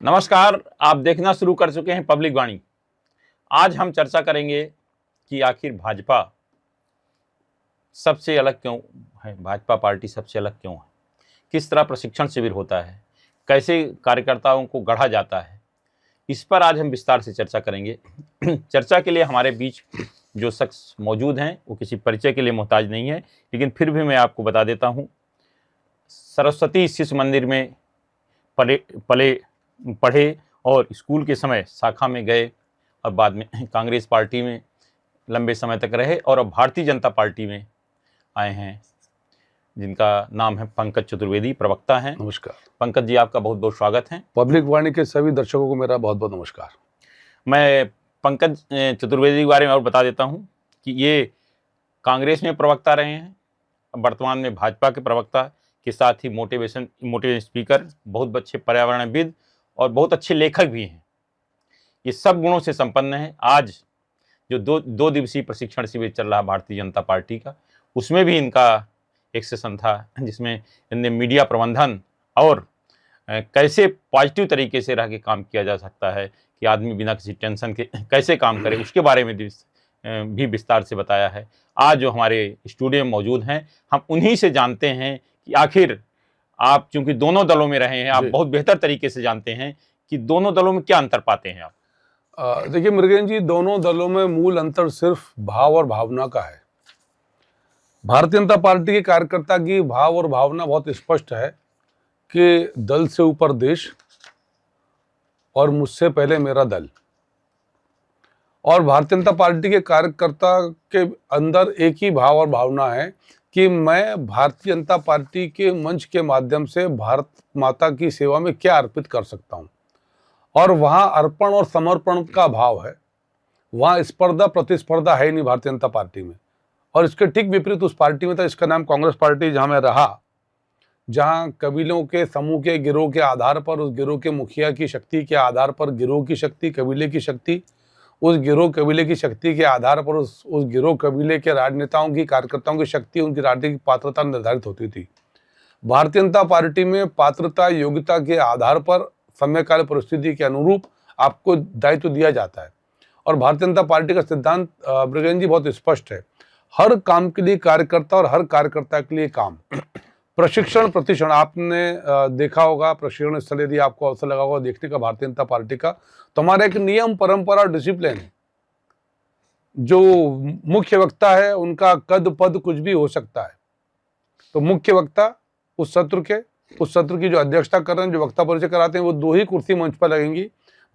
नमस्कार। आप देखना शुरू कर चुके हैं पब्लिक वाणी। आज हम चर्चा करेंगे कि आखिर भाजपा सबसे अलग क्यों है, भाजपा पार्टी सबसे अलग क्यों है, किस तरह प्रशिक्षण शिविर होता है, कैसे कार्यकर्ताओं को गढ़ा जाता है, इस पर आज हम विस्तार से चर्चा करेंगे। चर्चा के लिए हमारे बीच जो शख्स मौजूद हैं वो किसी परिचय के लिए मोहताज नहीं है, लेकिन फिर भी मैं आपको बता देता हूँ। सरस्वती शिशु मंदिर में पढ़े और स्कूल के समय शाखा में गए और बाद में कांग्रेस पार्टी में लंबे समय तक रहे और अब भारतीय जनता पार्टी में आए हैं, जिनका नाम है पंकज चतुर्वेदी, प्रवक्ता हैं। नमस्कार पंकज जी, आपका बहुत बहुत स्वागत है। पब्लिक वाणी के सभी दर्शकों को मेरा बहुत बहुत नमस्कार। मैं पंकज चतुर्वेदी के बारे में और बता देता हूं कि ये कांग्रेस में प्रवक्ता रहे हैं, वर्तमान में भाजपा के प्रवक्ता के साथ ही मोटिवेशन स्पीकर, बहुत अच्छे पर्यावरणविद और बहुत अच्छे लेखक भी हैं। ये सब गुणों से संपन्न है। आज जो दो दिवसीय प्रशिक्षण शिविर चल रहा भारतीय जनता पार्टी का, उसमें भी इनका एक सेशन था जिसमें इनने मीडिया प्रबंधन और कैसे पॉजिटिव तरीके से रह के काम किया जा सकता है कि आदमी बिना किसी टेंशन के कैसे काम करे, उसके बारे में भी विस्तार से बताया है। आज जो हमारे स्टूडियो में मौजूद हैं, हम उन्हीं से जानते हैं कि आखिर आप चूंकि दोनों दलों में रहे हैं, आप बहुत बेहतर तरीके से जानते हैं कि दोनों दलों में क्या अंतर पाते हैं आप। देखिए मृगेन जी, दोनों दलों में मूल अंतर सिर्फ भाव और भावना का है। भारतीय जनता पार्टी के कार्यकर्ता की भाव और भावना बहुत स्पष्ट है कि दल से ऊपर देश और मुझसे पहले मेरा दल। और भारतीय जनता पार्टी के कार्यकर्ता के अंदर एक ही भाव और भावना है कि मैं भारतीय जनता पार्टी के मंच के माध्यम से भारत माता की सेवा में क्या अर्पित कर सकता हूं। और वहां अर्पण और समर्पण का भाव है, वहां स्पर्धा प्रतिस्पर्धा है नहीं भारतीय जनता पार्टी में। और इसके ठीक विपरीत उस पार्टी में था, इसका नाम कांग्रेस पार्टी, जहां मैं रहा, जहां कबीलों के समूह के गिरोह के आधार पर, उस गिरोह के मुखिया की शक्ति के आधार पर गिरोह की शक्ति, कबीले की शक्ति, उस गिरोह कबीले की शक्ति के आधार पर उस गिरोह कबीले के राजनेताओं की, कार्यकर्ताओं की शक्ति, उनकी राजनीतिक पात्रता निर्धारित होती थी। भारतीय जनता पार्टी में पात्रता योग्यता के आधार पर समयकाल परिस्थिति के अनुरूप आपको दायित्व दिया जाता है। और भारतीय जनता पार्टी का सिद्धांत ब्रिगेन जी बहुत स्पष्ट है, हर काम के लिए कार्यकर्ता और हर कार्यकर्ता के लिए काम। प्रशिक्षण प्रतिक्षण आपने देखा होगा, प्रशिक्षण स्थल यदि आपको अवसर लगा होगा देखने का भारतीय जनता पार्टी का, तो हमारा एक नियम परंपरा और डिसिप्लिन है। जो मुख्य वक्ता है उनका कद पद कुछ भी हो सकता है, तो मुख्य वक्ता उस सत्र की जो अध्यक्षता कर रहे हैं, जो वक्ता परिचय कराते हैं, वो 2 ही कुर्सी मंच पर लगेंगी।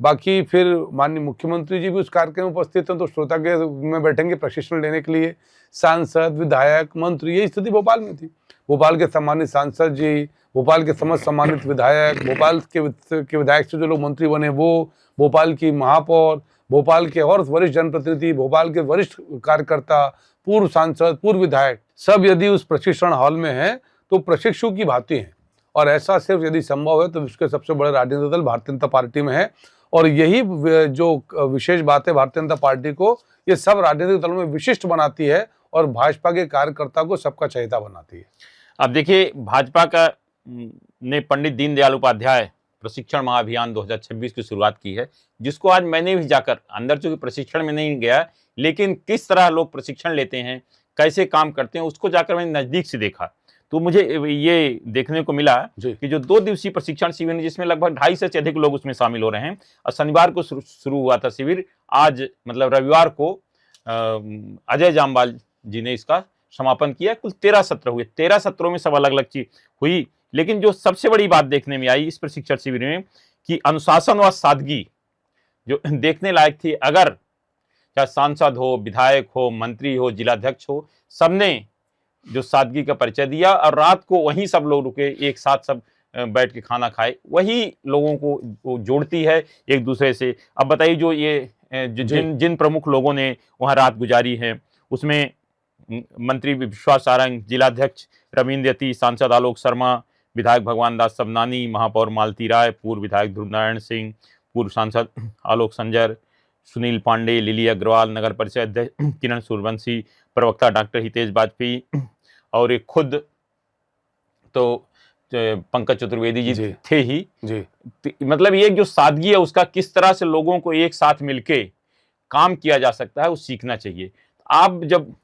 बाकी फिर माननीय मुख्यमंत्री जी भी उस कार्यक्रम में उपस्थित हैं, तो श्रोता के में बैठेंगे प्रशिक्षण लेने के लिए। सांसद, विधायक, मंत्री, ये स्थिति भोपाल में थी। भोपाल के सम्मानित सांसद जी, भोपाल के समस्त सम्मानित विधायक, भोपाल के विधायक से जो लोग मंत्री बने वो, भोपाल की महापौर, भोपाल के और वरिष्ठ जनप्रतिनिधि, भोपाल के वरिष्ठ कार्यकर्ता, पूर्व सांसद, पूर्व विधायक, सब यदि उस प्रशिक्षण हॉल में हैं तो प्रशिक्षु की भांति हैं। और ऐसा सिर्फ यदि संभव है तो विश्व के सबसे बड़े राजनीतिक दल भारतीय जनता पार्टी में है। और यही जो विशेष बात है भारतीय जनता पार्टी को, ये सब राजनीतिक दलों में विशिष्ट बनाती है और भाजपा के कार्यकर्ता को सबका चहेता बनाती है। अब देखिए, भाजपा का ने पंडित दीनदयाल उपाध्याय प्रशिक्षण महाअभियान 2026 की शुरुआत की है, जिसको आज मैंने भी जाकर, अंदर चूंकि प्रशिक्षण में नहीं गया, लेकिन किस तरह लोग प्रशिक्षण लेते हैं, कैसे काम करते हैं, उसको जाकर मैंने नजदीक से देखा। तो मुझे ये देखने को मिला कि जो 2 दिवसीय प्रशिक्षण शिविर, जिसमें लगभग 250 से अधिक लोग उसमें शामिल हो रहे हैं, और शनिवार को शुरू हुआ था शिविर, आज मतलब रविवार को अजय जामवाल जी ने इसका समापन किया। कुल 13 सत्र हुए, 13 सत्रों में सब अलग अलग चीज हुई। लेकिन जो सबसे बड़ी बात देखने में आई इस प्रशिक्षण शिविर में कि अनुशासन व सादगी जो देखने लायक थी। अगर चाहे सांसद हो, विधायक हो, मंत्री हो, जिलाध्यक्ष हो, सबने जो सादगी का परिचय दिया। और रात को वहीं सब लोग रुके, एक साथ सब बैठ के खाना खाए, वही लोगों को जोड़ती है एक दूसरे से। अब बताइए, जो ये जिन प्रमुख लोगों ने वहां रात गुजारी है, उसमें मंत्री विश्वास सारंग, जिलाध्यक्ष रविंद्र यति, सांसद आलोक शर्मा, विधायक भगवान दास सबनानी, महापौर मालती राय, पूर्व विधायक ध्रुव नारायण सिंह, पूर्व सांसद आलोक संजर, सुनील पांडे, लिली अग्रवाल, नगर परिषद अध्यक्ष किरण सूर्यवंशी, प्रवक्ता डॉक्टर हितेश वाजपेयी, और एक खुद तो पंकज चतुर्वेदी जी जी। थे ही। जी मतलब ये जो सादगी है उसका किस तरह से लोगों को एक साथ मिलके काम किया जा सकता है वो सीखना चाहिए। आप जब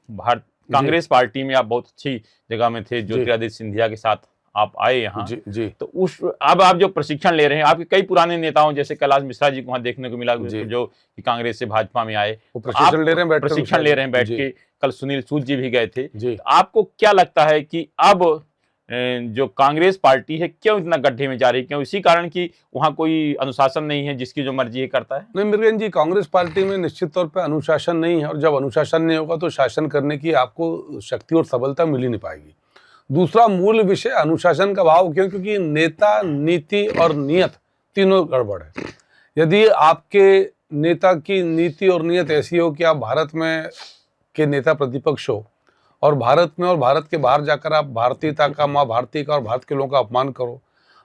कांग्रेस पार्टी में आप बहुत अच्छी जगह में थे, ज्योतिरादित्य सिंधिया के साथ आप आए यहाँ, जी जी तो उस अब आप जो प्रशिक्षण ले रहे हैं, आपके कई पुराने नेताओं जैसे कैलाश मिश्रा जी को वहाँ देखने को मिला जी। जो कि कांग्रेस से भाजपा में आए, वो तो आप प्रशिक्षण ले रहे हैं बैठ कर प्रशिक्षण ले रहे हैं बैठ जी। के। कल सुनील सूद जी भी गए थे। जी तो आपको क्या लगता है कि अब जो कांग्रेस पार्टी है क्यों इतना गड्ढे में जा रही है? क्यों? इसी कारण कि वहाँ कोई अनुशासन नहीं है, जिसकी जो मर्जी है करता है? नहीं मृगेन जी, कांग्रेस पार्टी में निश्चित तौर पे अनुशासन नहीं है, और जब अनुशासन नहीं होगा तो शासन करने की आपको शक्ति और सबलता मिल ही नहीं पाएगी। दूसरा मूल विषय अनुशासन का भाव क्यों? क्योंकि नेता, नीति और नियत तीनों गड़बड़ है। यदि आपके नेता की नीति और नियत ऐसी हो कि आप भारत में के नेता प्रतिपक्ष हो और भारत में और भारत के बाहर जाकर आप भारतीयता का, माँ भारती का और भारत के लोगों का अपमान करो,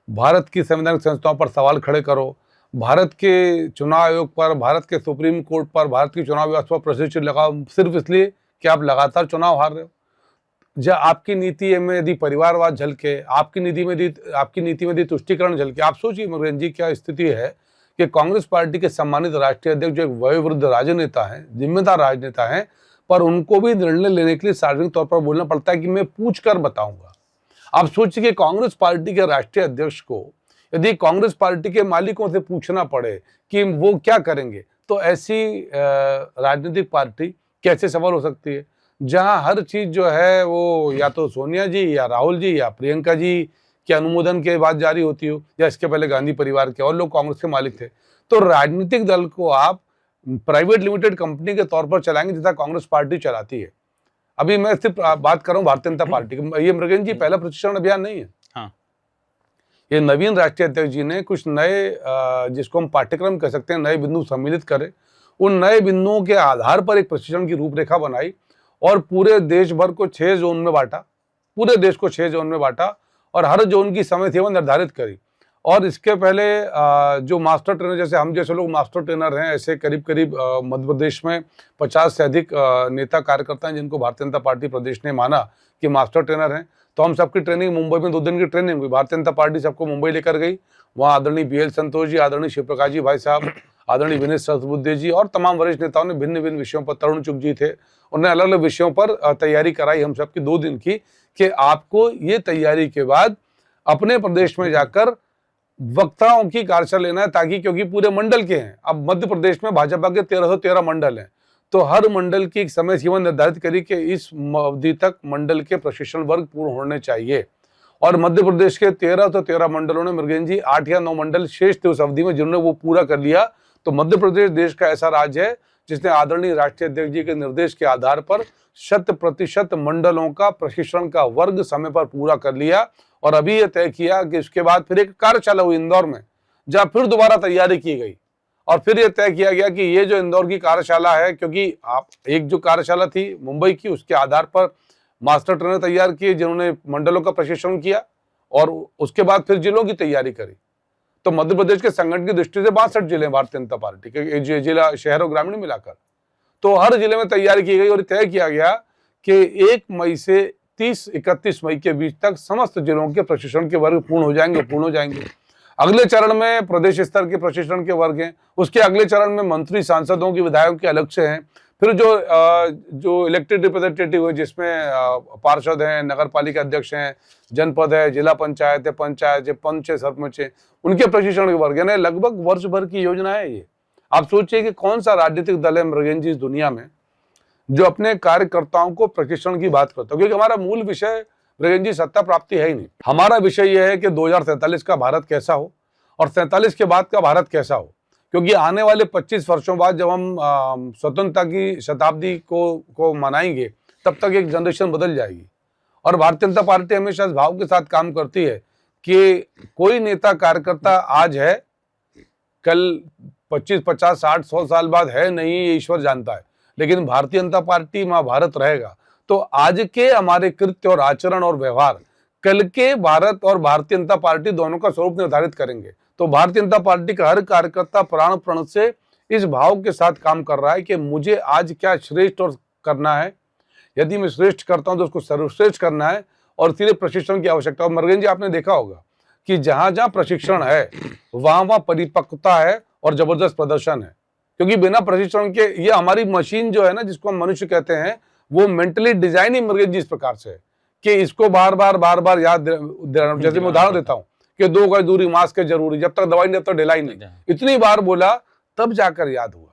भारत की संवैधानिक संस्थाओं पर सवाल खड़े करो, भारत के चुनाव आयोग पर, भारत के सुप्रीम कोर्ट पर, भारत की चुनाव व्यवस्था पर प्रशिक्षण लगाओ सिर्फ इसलिए कि आप लगातार चुनाव हार रहे हो। जब आपकी नीति में यदि परिवारवाद झलके, आपकी नीति में यदि तुष्टीकरण झलके, आप सोचिए मृगेन जी क्या स्थिति है कि कांग्रेस पार्टी के सम्मानित राष्ट्रीय अध्यक्ष जो एक वयोवृद्ध राजनेता हैं, जिम्मेदार राजनेता हैं, पर उनको भी निर्णय लेने के लिए सार्वजनिक तौर पर बोलना पड़ता है कि मैं पूछ कर बताऊंगा। आप सोचिए कि कांग्रेस पार्टी के राष्ट्रीय अध्यक्ष को यदि कांग्रेस पार्टी के मालिकों से पूछना पड़े कि वो क्या करेंगे, तो ऐसी राजनीतिक पार्टी कैसे सफल हो सकती है, जहां हर चीज जो है वो या तो सोनिया जी या राहुल जी या प्रियंका जी के अनुमोदन के बाद जारी होती हो, या इसके पहले गांधी परिवार के और लोग कांग्रेस के मालिक थे। तो राजनीतिक दल को आप प्राइवेट लिमिटेड कंपनी के तौर पर चलाएंगे जैसा कांग्रेस पार्टी चलाती है। अभी मैं सिर्फ बात कर रहा हूँ भारतीय जनता पार्टी की। ये मृगेन जी पहला प्रशिक्षण अभियान नहीं है। हाँ। ये नवीन राष्ट्रीय अध्यक्ष जी ने कुछ नए जिसको हम पाठ्यक्रम कह सकते हैं, नए बिंदु सम्मिलित करे, उन नए बिंदुओं के आधार पर एक प्रशिक्षण की रूपरेखा बनाई और पूरे देश भर को 6 जोन में बांटा, पूरे देश को 6 जोन में बांटा और हर जोन की समय सीमा निर्धारित करी। और इसके पहले जो मास्टर ट्रेनर, जैसे हम जैसे लोग मास्टर ट्रेनर हैं, ऐसे करीब करीब मध्य प्रदेश में 50 से अधिक नेता कार्यकर्ता हैं जिनको भारतीय जनता पार्टी प्रदेश ने माना कि मास्टर ट्रेनर हैं। तो हम सबकी ट्रेनिंग मुंबई में 2 दिन की ट्रेनिंग हुई। भारतीय जनता पार्टी सबको मुंबई लेकर गई। वहाँ आदरणीय BL संतोष जी, आदरणीय शिव प्रकाश जी भाई साहब, आदरणीय विनेश सहस्त्रबुद्धे जी और तमाम वरिष्ठ नेताओं ने भिन्न भिन्न विषयों पर, तरुण चुग जी थे, उन्होंने अलग अलग विषयों पर तैयारी कराई हम सबकी 2 दिन की, कि आपको ये तैयारी के बाद अपने प्रदेश में जाकर वक्ताओं की कार्यशाला लेना है, ताकि क्योंकि पूरे मंडल के हैं, अब मध्य प्रदेश में भाजपा के 1313 मंडल हैं, तो हर मंडल की एक समय सीमा निर्धारित करी कि इस अवधि तक मंडल के प्रशिक्षण वर्ग पूर्ण होने चाहिए। और मध्य प्रदेश के 13 मंडलों ने मृगेन जी 8 या 9 मंडल शेष थे उस अवधि में, जिन्होंने वो पूरा कर लिया। तो मध्य प्रदेश देश का ऐसा राज्य है जिसने आदरणीय राष्ट्रीय अध्यक्ष जी के निर्देश के आधार पर 100% मंडलों का प्रशिक्षण का वर्ग समय पर पूरा कर लिया। और अभी यह तय किया कि इसके बाद फिर एक कार्यशाला हुई इंदौर में, जहां फिर दोबारा तैयारी की गई और फिर यह तय किया गया कि ये जो इंदौर की कार्यशाला है, क्योंकि आप एक जो कार्यशाला थी मुंबई की, उसके आधार पर मास्टर ट्रेनर तैयार किए जिन्होंने मंडलों का प्रशिक्षण किया और उसके बाद फिर जिलों की तैयारी करी। तो मध्य प्रदेश के संगठन की दृष्टि से 62 जिले भारतीय जनता पार्टी के, जिला शहर और ग्रामीण मिलाकर, तो हर जिले में तैयारी की गई और तय किया गया कि 1 मई से 30-31 मई के बीच तक समस्त जिलों के प्रशिक्षण के वर्ग पूर्ण हो जाएंगे। अगले चरण में प्रदेश स्तर के प्रशिक्षण के वर्ग हैं, उसके अगले चरण में मंत्री, सांसदों की, विधायकों के अलग से हैं, फिर जो इलेक्टेड रिप्रेजेंटेटिव है जिसमें पार्षद हैं, नगर पालिका अध्यक्ष हैं, जनपद है, जिला पंचायत है, पंचायत है, पंच है, सरपंच है, उनके प्रशिक्षण के वर्ग है। लगभग वर्ष भर की योजना है ये। आप सोचिए कि कौन सा राजनीतिक दल है मृगेन जी इस दुनिया में जो अपने कार्यकर्ताओं को प्रशिक्षण की बात करता है, क्योंकि हमारा मूल विषय मृगेन जी सत्ता प्राप्ति है ही नहीं। हमारा विषय यह है कि 2047 का भारत कैसा हो और 47 के बाद का भारत कैसा हो, क्योंकि आने वाले 25 वर्षों बाद जब हम स्वतंत्रता की शताब्दी को मनाएंगे, तब तक एक जनरेशन बदल जाएगी। और भारतीय जनता पार्टी हमेशा इस भाव के साथ काम करती है कि कोई नेता कार्यकर्ता आज है, कल 25, 50, 60, 100 साल बाद है नहीं, ये ईश्वर जानता है, लेकिन भारतीय जनता पार्टी मां भारत रहेगा। तो आज के हमारे कृत्य और आचरण और व्यवहार कल के भारत और भारतीय जनता पार्टी दोनों का स्वरूप निर्धारित करेंगे। तो भारतीय जनता पार्टी का हर कार्यकर्ता प्राण प्रण से इस भाव के साथ काम कर रहा है कि मुझे आज क्या श्रेष्ठ और करना है, यदि मैं श्रेष्ठ करता हूं तो उसको सर्वश्रेष्ठ करना है, और इसलिए प्रशिक्षण की आवश्यकता है। मरगन जी, आपने देखा होगा कि जहां जहां प्रशिक्षण है वहां वहां परिपक्वता है और जबरदस्त प्रदर्शन है, क्योंकि बिना प्रशिक्षण के ये हमारी मशीन जो है ना, जिसको हम मनुष्य कहते हैं, वो मेंटली डिजाइन ही मरगन जी इस प्रकार से है कि इसको बार बार याद दिलाना। जैसे मैं उदाहरण देता हूं कि 2 गज दूरी, मास्क है जरूरी, जब तक दवाई नहीं तब तक ढिलाई नहीं, इतनी बार बोला तब जाकर याद हुआ।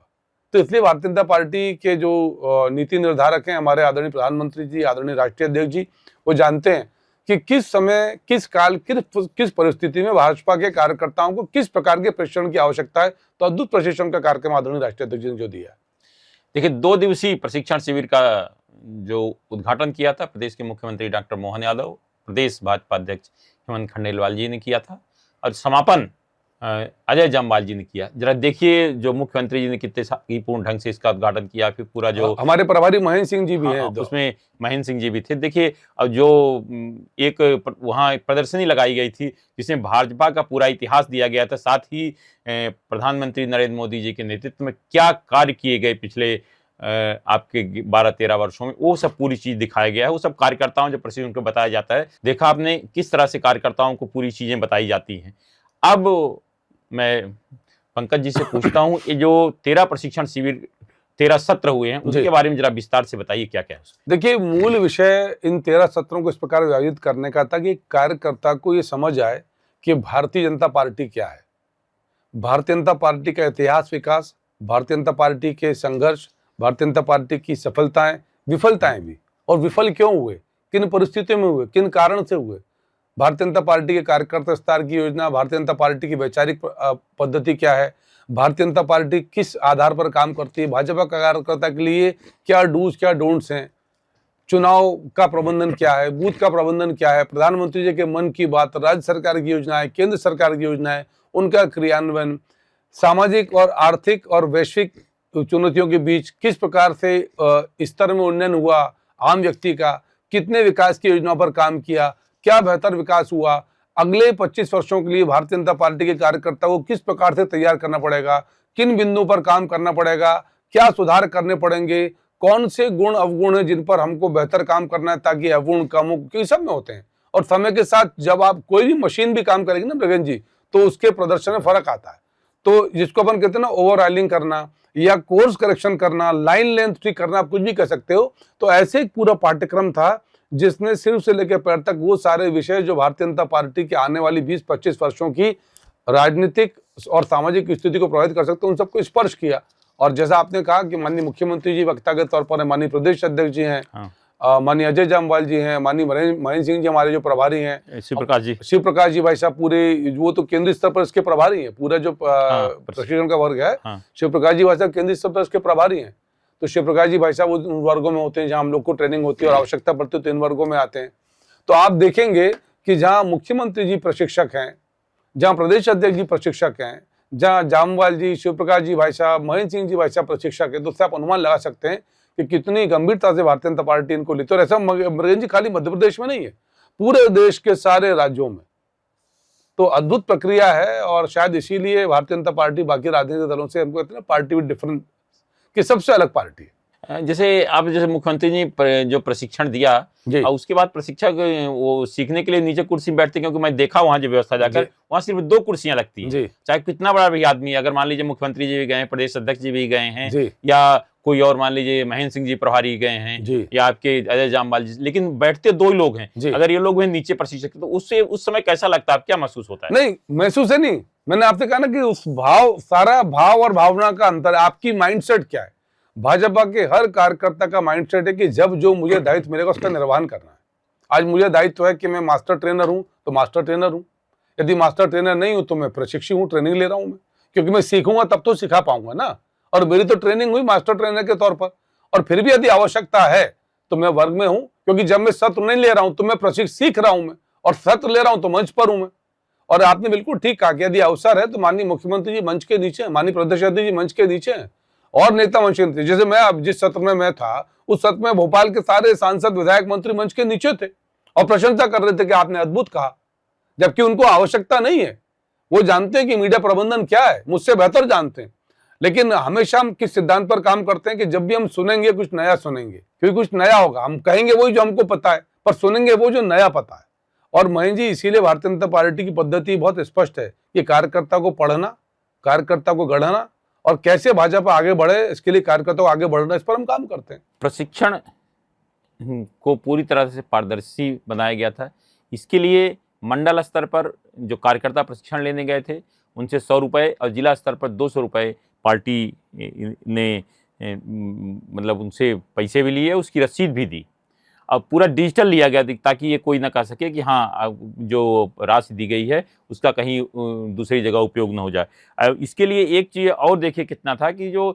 तो इसलिए भारतीय जनता पार्टी के जो नीति निर्धारक हैं, हमारे आदरणीय प्रधानमंत्री जी, आदरणीय राष्ट्रीय अध्यक्ष जी, वो जानते हैं कि किस समय, किस काल, किस परिस्थिति में भाजपा के कार्यकर्ताओं को किस प्रकार के प्रशिक्षण की आवश्यकता है। तो अद्भुत प्रशिक्षण का कार्यक्रम आदरणीय राष्ट्रीय अध्यक्ष जी ने जो दिया है। देखिए, 2 दिवसीय प्रशिक्षण शिविर का जो उद्घाटन किया था प्रदेश के मुख्यमंत्री डॉक्टर मोहन यादव, प्रदेश भाजपा अध्यक्ष हेमंत खंडेलवाल जी ने किया था, और समापन अजय जामवाल जी ने किया। जरा देखिए जो मुख्यमंत्री जी ने कितने शांतिपूर्ण ढंग से इसका उद्घाटन किया, फिर पूरा जो हमारे प्रभारी महेंद्र सिंह जी भी हैं, उसमें महेंद्र सिंह जी भी थे। देखिए, अब जो एक वहाँ प्रदर्शनी लगाई गई थी जिसमें भाजपा का पूरा इतिहास दिया गया था, साथ ही प्रधानमंत्री नरेंद्र मोदी जी के नेतृत्व में क्या कार्य किए गए पिछले आपके 12-13 वर्षों में, वो सब पूरी चीज दिखाया गया है। वो सब कार्यकर्ताओं जो प्रशिक्षण को बताया जाता है, देखा आपने किस तरह से कार्यकर्ताओं को पूरी चीजें बताई जाती हैं। अब मैं पंकज जी से पूछता हूं, ये जो 13 प्रशिक्षण शिविर, 13 सत्र हुए हैं, उसके बारे में जरा विस्तार से बताइए क्या क्या है। देखिए, मूल विषय इन 13 सत्रों को इस प्रकार आयोजित करने का था कि कार्यकर्ता को ये समझ आए कि भारतीय जनता पार्टी क्या है, भारतीय जनता पार्टी का इतिहास, विकास, भारतीय जनता पार्टी के संघर्ष, भारतीय जनता पार्टी की सफलताएं, विफलताएं भी, और विफल क्यों हुए, किन परिस्थितियों में हुए, किन कारण से हुए, भारतीय जनता पार्टी के कार्यकर्ता विस्तार की योजना, भारतीय जनता पार्टी की वैचारिक पद्धति क्या है, भारतीय जनता पार्टी किस आधार पर काम करती है, भाजपा का कार्यकर्ता के लिए क्या डूज क्या डोंट्स हैं, चुनाव का प्रबंधन क्या है, बूथ का प्रबंधन क्या है, प्रधानमंत्री जी के मन की बात, राज्य सरकार की योजनाएं, केंद्र सरकार की योजनाएं, उनका क्रियान्वयन, सामाजिक और आर्थिक और वैश्विक चुनौतियों के बीच किस प्रकार से स्तर में उन्नयन हुआ, आम व्यक्ति का कितने विकास की योजनाओं पर काम किया, क्या बेहतर विकास हुआ, अगले 25 वर्षों के लिए भारतीय जनता पार्टी के कार्यकर्ता को किस प्रकार से तैयार करना पड़ेगा, किन बिंदुओं पर काम करना पड़ेगा, क्या सुधार करने पड़ेंगे, कौन से गुण अवगुण है जिन पर हमको बेहतर काम करना है ताकि अवगुण कम हो, क्योंकि सब में होते हैं। और समय के साथ जब आप कोई भी मशीन भी काम करेगी ना मृगन जी, तो उसके प्रदर्शन में फर्क आता है। तो जिसको अपन कहते हैं ना ओवरऑलिंग करना या कोर्स करेक्शन करना, लाइन लेंथ ठीक करना, आप कुछ भी कह सकते हो। तो ऐसे एक पूरा पाठ्यक्रम था जिसने सिर से लेकर पैर तक वो सारे विषय जो भारतीय जनता पार्टी के आने वाली 20-25 वर्षों की राजनीतिक और सामाजिक स्थिति को प्रभावित कर सकते हैं, उन सबको स्पर्श किया। और जैसा आपने कहा कि माननीय मुख्यमंत्री जी वक्ता के तौर पर है, माननीय प्रदेश अध्यक्ष जी हैं, माननीय अजय जामवाल जी हैं, माननीय महेंद्र सिंह जी हमारे जो प्रभारी हैं, शिव प्रकाश जी भाई साहब पूरे, वो तो केंद्रीय स्तर पर इसके प्रभारी हैं, पूरा जो प्रशिक्षण का वर्ग है, शिव प्रकाश जी भाई साहब केंद्रीय स्तर पर इसके प्रभारी हैं। तो शिव प्रकाश जी भाई साहब उन वर्गों में होते हैं जहां हम लोग को ट्रेनिंग होती है और आवश्यकता पड़ती है तो इन वर्गों में आते हैं। तो आप देखेंगे कि जहां मुख्यमंत्री जी प्रशिक्षक हैं, जहां प्रदेश अध्यक्ष जी प्रशिक्षक हैं, जहां जामवाल जी, शिव प्रकाश जी भाई साहब, महेंद्र सिंह जी भाई साहब प्रशिक्षक है, तो उससे आप अनुमान लगा सकते हैं कि कितनी गंभीरता से भारतीय जनता पार्टी इनको लेती है। और ऐसा मृगन जी खाली मध्य प्रदेश में नहीं है, पूरे देश के सारे राज्यों में। तो अद्भुत प्रक्रिया है और शायद इसीलिए भारतीय जनता पार्टी बाकी राजनीतिक दलों से हमको कहते हैं पार्टी विद डिफरेंट कि सबसे अलग पार्टी है। जैसे आप जैसे मुख्यमंत्री जी जो प्रशिक्षण दिया और उसके बाद प्रशिक्षक वो सीखने के लिए नीचे कुर्सी में बैठते, क्योंकि मैं देखा वहां जो व्यवस्था जाकर वहां सिर्फ 2 कुर्सियां लगती हैं, चाहे कितना बड़ा भी आदमी, अगर मान लीजिए मुख्यमंत्री जी भी गए, प्रदेश अध्यक्ष जी भी गए हैं, या कोई और मान लीजिए महेंद्र सिंह जी प्रभारी गए हैं, या आपके अजय जामवाल जी, लेकिन बैठते 2 ही लोग हैं। अगर ये लोग हैं नीचे प्रशिक्षक, तो उससे उस समय कैसा लगता है, क्या महसूस होता है? नहीं, महसूस है नहीं, मैंने आपसे कहा ना कि उस भाव, सारा भाव और भावना का अंतर, आपकी माइंडसेट क्या है। भाजपा के हर कार्यकर्ता का माइंडसेट है कि जब जो मुझे दायित्व मिलेगा उसका निर्वहन करना है। आज मुझे दायित्व है कि मैं मास्टर ट्रेनर हूं तो मास्टर ट्रेनर हूं, यदि मास्टर ट्रेनर नहीं हूं तो मैं प्रशिक्षु हूं, ट्रेनिंग ले रहा हूं मैं, क्योंकि मैं सीखूंगा तब तो सिखा पाऊंगा ना। और मेरी तो ट्रेनिंग हुई मास्टर ट्रेनर के तौर पर, और फिर भी यदि आवश्यकता है तो मैं वर्ग में हूं, क्योंकि जब मैं सत्र नहीं ले रहा हूं तो मैं प्रशिक्षण सीख रहा हूं मैं, और सत्र ले रहा हूं तो मंच पर हूं मैं। और आपने बिल्कुल ठीक कहा कि यदि अवसर है तो माननीय मुख्यमंत्री जी मंच के नीचे, माननीय प्रदेश अध्यक्ष जी मंच के नीचे हैं, और नेता मंच के नीचे। जैसे मैं अब जिस सत्र में मैं था, उस सत्र में भोपाल के सारे सांसद, विधायक, मंत्री मंच के नीचे थे और प्रशंसा कर रहे थे कि आपने अद्भुत कहा, जबकि उनको आवश्यकता नहीं है। वो जानते हैं कि मीडिया प्रबंधन क्या है, मुझसे बेहतर जानते हैं। लेकिन हमेशा हम किस सिद्धांत पर काम करते हैं कि जब भी हम सुनेंगे कुछ नया सुनेंगे, क्योंकि कुछ नया होगा, हम कहेंगे वही जो हमको पता है, पर सुनेंगे वो जो नया पता है। और महेंद्र जी, इसीलिए भारतीय जनता पार्टी की पद्धति बहुत स्पष्ट है कि कार्यकर्ता को पढ़ना, कार्यकर्ता को गढ़ना और कैसे भाजपा आगे बढ़े, इसके लिए कार्यकर्ताओं को आगे बढ़ना, इस पर हम काम करते हैं। प्रशिक्षण को पूरी तरह से पारदर्शी बनाया गया था। इसके लिए मंडल स्तर पर जो कार्यकर्ता प्रशिक्षण लेने गए थे उनसे 100 रुपये और जिला स्तर पर 200 रुपये पार्टी ने मतलब उनसे पैसे भी लिए, उसकी रसीद भी दी। अब पूरा डिजिटल लिया गया ताकि ये कोई ना कह सके कि हाँ जो राशि दी गई है उसका कहीं दूसरी जगह उपयोग ना हो जाए। इसके लिए एक चीज़ और देखिए कितना था कि जो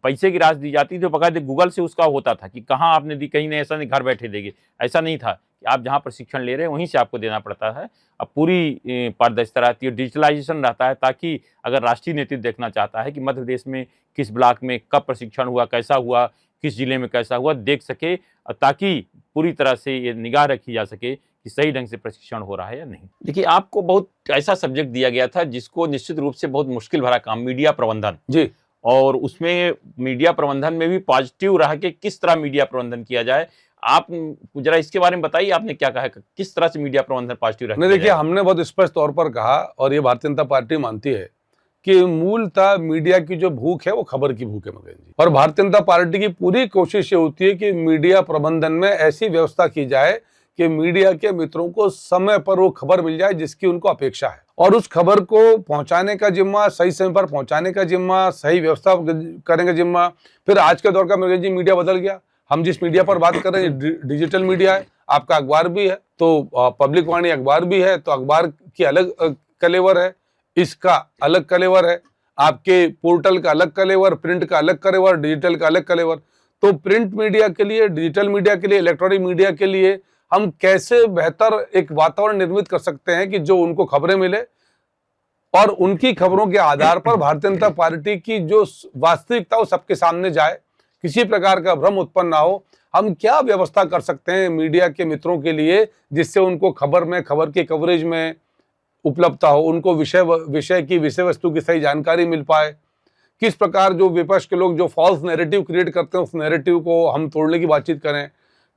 पैसे की राशि दी जाती थी बकायदे गूगल से उसका होता था कि कहाँ आपने दी, कहीं नहीं, ऐसा नहीं घर बैठे देंगे, ऐसा नहीं था कि आप जहाँ प्रशिक्षण ले रहे हैं वहीं से आपको देना पड़ता है। अब पूरी पारदर्शिता रहती है, डिजिटलाइजेशन रहता है, ताकि अगर राष्ट्रीय नेतृत्व देखना चाहता है कि मध्य प्रदेश में किस ब्लॉक में कब प्रशिक्षण हुआ, कैसा हुआ, किस जिले में कैसा हुआ, देख सके, ताकि पूरी तरह से ये निगाह रखी जा सके कि सही ढंग से प्रशिक्षण हो रहा है या नहीं। देखिए, आपको बहुत ऐसा सब्जेक्ट दिया गया था जिसको निश्चित रूप से बहुत मुश्किल भरा काम, मीडिया प्रबंधन जी, और उसमें मीडिया प्रबंधन में भी पॉजिटिव रह के किस तरह मीडिया प्रबंधन किया जाए, आप जरा इसके बारे में बताइए। आपने क्या कहा, किस तरह से मीडिया प्रबंधन पॉजिटिव रखा? देखिए, हमने बहुत स्पष्ट तौर पर कहा और ये भारतीय जनता पार्टी मानती है कि मूलतः मीडिया की जो भूख है वो खबर की भूख है मगन जी। और भारतीय जनता पार्टी की पूरी कोशिश ये होती है कि मीडिया प्रबंधन में ऐसी व्यवस्था की जाए कि मीडिया के मित्रों को समय पर वो खबर मिल जाए जिसकी उनको अपेक्षा है, और उस खबर को पहुंचाने का जिम्मा, सही समय पर पहुंचाने का जिम्मा, सही व्यवस्था करने का जिम्मा। फिर आज के दौर का मगन जी मीडिया बदल गया। हम जिस मीडिया पर बात कर रहे हैं डिजिटल मीडिया है, आपका अखबार भी है तो पब्लिक वाणी अखबार भी है, तो अखबार की अलग कलेवर है, इसका अलग कलेवर है, आपके पोर्टल का अलग कलेवर, प्रिंट का अलग कलेवर, डिजिटल का अलग कलेवर। तो प्रिंट मीडिया के लिए, डिजिटल मीडिया के लिए, इलेक्ट्रॉनिक मीडिया के लिए हम कैसे बेहतर एक वातावरण निर्मित कर सकते हैं कि जो उनको खबरें मिले और उनकी खबरों के आधार पर भारतीय जनता पार्टी की जो वास्तविकता वो सबके सामने जाए, किसी प्रकार का भ्रम उत्पन्न ना हो। हम क्या व्यवस्था कर सकते हैं मीडिया के मित्रों के लिए जिससे उनको खबर में, खबर के कवरेज में उपलब्धता हो, उनको विषय की, विषय वस्तु की सही जानकारी मिल पाए। किस प्रकार जो विपक्ष के लोग जो फॉल्स नैरेटिव क्रिएट करते हैं उस नैरेटिव को हम तोड़ने की बातचीत करें।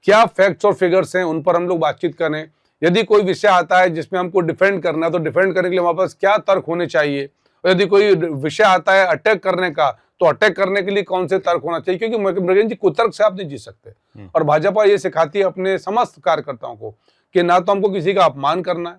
क्या फैक्ट्स और फिगर्स हैं उन पर हम लोग बातचीत करें। यदि कोई विषय आता है जिसमें हमको डिफेंड करना है तो डिफेंड करने के लिए हमारे पास क्या तर्क होने चाहिए, और यदि कोई विषय आता है अटैक करने का तो अटैक करने के लिए कौन से तर्क होना चाहिए, क्योंकि मृगेंद्र जी कुतर्क से आप नहीं जीत सकते। और भाजपा ये सिखाती है अपने समस्त कार्यकर्ताओं को कि ना तो हमको किसी का अपमान करना है,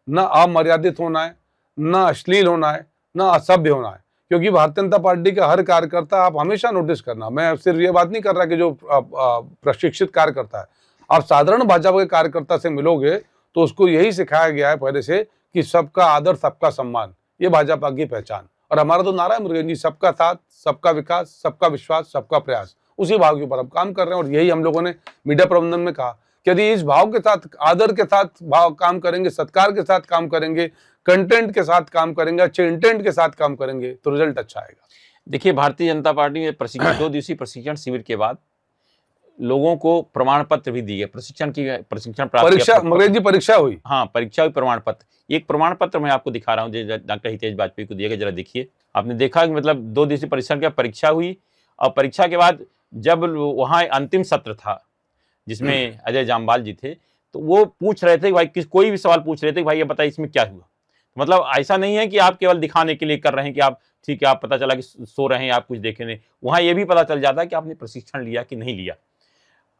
ना अमर्यादित होना है, ना अश्लील होना है, ना असभ्य होना है। क्योंकि भारतीय जनता पार्टी का हर कार्यकर्ता, आप हमेशा नोटिस करना, मैं सिर्फ ये बात नहीं कर रहा कि जो प्रशिक्षित कार्यकर्ता है, आप साधारण भाजपा के कार्यकर्ता से मिलोगे तो उसको यही सिखाया गया है पहले से कि सबका आदर, सबका सम्मान, ये भाजपा की पहचान। और हमारा तो नारा है मुरुगन जी, सबका साथ, सबका विकास, सबका विश्वास, सबका प्रयास। उसी भाव के ऊपर हम काम कर रहे हैं और यही हम लोगों ने मीडिया प्रबंधन में कहा कि यदि इस भाव के साथ, आदर के साथ भाव काम करेंगे, सत्कार के साथ काम करेंगे, कंटेंट के साथ काम करेंगे, अच्छे इंटेंट के साथ काम करेंगे तो रिजल्ट अच्छा आएगा। देखिए, भारतीय जनता पार्टी में 2 दिवसीय प्रशिक्षण शिविर के बाद लोगों को प्रमाण पत्र भी दिए, प्रशिक्षण प्राप्त, परीक्षा मगेश जी, परीक्षा हुई। हाँ, परीक्षा हुई, प्रमाण पत्र। एक प्रमाण पत्र मैं आपको दिखा रहा हूँ जो डॉक्टर हितेश वाजपेयी को दिया गया, जरा देखिए। आपने देखा कि मतलब 2 दिवसीय प्रशिक्षण की परीक्षा हुई और परीक्षा के बाद जब वहाँ अंतिम सत्र था जिसमें अजय जामवाल जी थे, तो वो पूछ रहे थे भाई, कोई भी सवाल पूछ रहे थे भाई ये बताइए इसमें क्या हुआ। मतलब ऐसा नहीं है कि आप केवल दिखाने के लिए कर रहे हैं कि आप ठीक है, आप पता चला कि सो रहे हैं, आप कुछ देखे नहीं, वहाँ ये भी पता चल जाता है कि आपने प्रशिक्षण लिया कि नहीं लिया।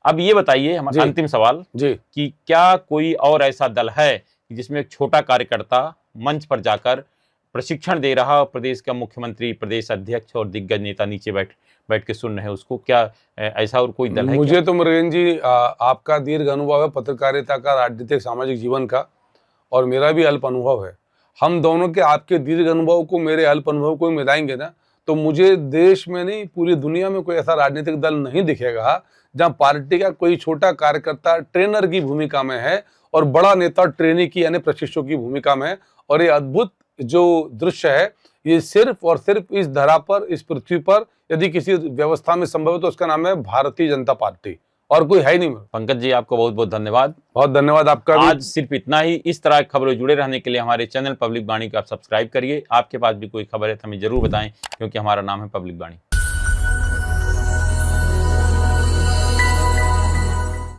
अब ये बताइए, हमारा अंतिम सवाल जी, कि क्या कोई और ऐसा दल है जिसमें एक छोटा कार्यकर्ता मंच पर जाकर प्रशिक्षण दे रहा और प्रदेश का मुख्यमंत्री, प्रदेश अध्यक्ष और दिग्गज नेता नीचे बैठ के सुन रहे हैं उसको? क्या ऐसा और कोई दल है? मुझे तो मुरुगन जी आपका दीर्घ अनुभव है पत्रकारिता का, राजनीतिक सामाजिक जीवन का, और मेरा भी अल्प अनुभव है। हम दोनों के, आपके दीर्घ अनुभव को मेरे अल्प अनुभव को मिलाएंगे ना, तो मुझे देश में नहीं पूरी दुनिया में कोई ऐसा राजनीतिक दल नहीं दिखेगा जहां पार्टी का कोई छोटा कार्यकर्ता ट्रेनर की भूमिका में है और बड़ा नेता ट्रेनी की यानी प्रशिक्षक की भूमिका में है। और ये अद्भुत जो दृश्य है, ये सिर्फ और सिर्फ इस धरा पर, इस पृथ्वी पर यदि किसी व्यवस्था में संभव है तो उसका नाम है भारतीय जनता पार्टी, और कोई है ही नहीं। पंकज जी, आपको बहुत बहुत धन्यवाद। बहुत धन्यवाद आपका। आज सिर्फ इतना ही। इस तरह की खबरों जुड़े रहने के लिए हमारे चैनल पब्लिक वाणी को आप सब्सक्राइब करिए। आपके पास भी कोई खबर है तो हमें जरूर बताएं, क्योंकि हमारा नाम है पब्लिक वाणी।